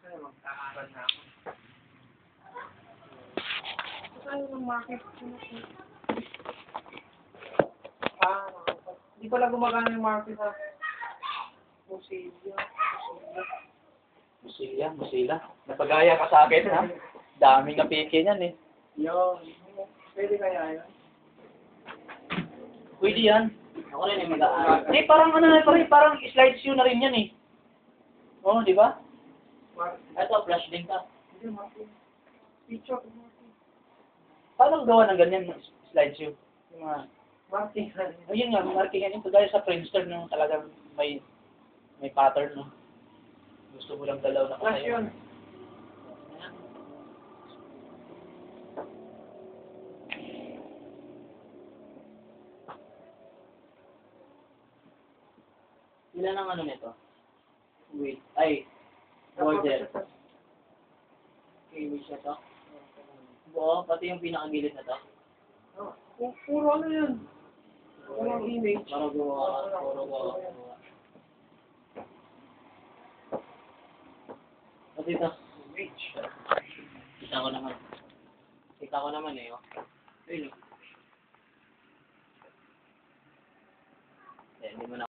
Ay, mag-aaral na ako. Saan yung market? Hindi pala gumagana yung market sa Musila. Napagaya ka sa akin, ha? Daming napiki niyan, eh. Yun. Pwede kaya yun? Pwede yan. Ako rin yung mag-aaral. Eh, parang ano na rin, parang slideshow na rin yan, eh. Oo, di ba? Ito, flash din ka. Hindi, market. Picture. Paano gawa ng ganyan slideshow? Yung mga... Market. Ayun nga, marking yan. Kagaya sa Friendster, no, talagang may pattern, no. Gusto mo lang dalaw na Flash yun. Ilan ang ano nito? Wait. Ay, border. Okay, wait siya to. Buo, pati yung pinakagilid na to. Puro ano yun? Puro image. Puro gawa. Pati ito. Image. Kita ko naman eh, oh. Ayun, oh. Hindi mo na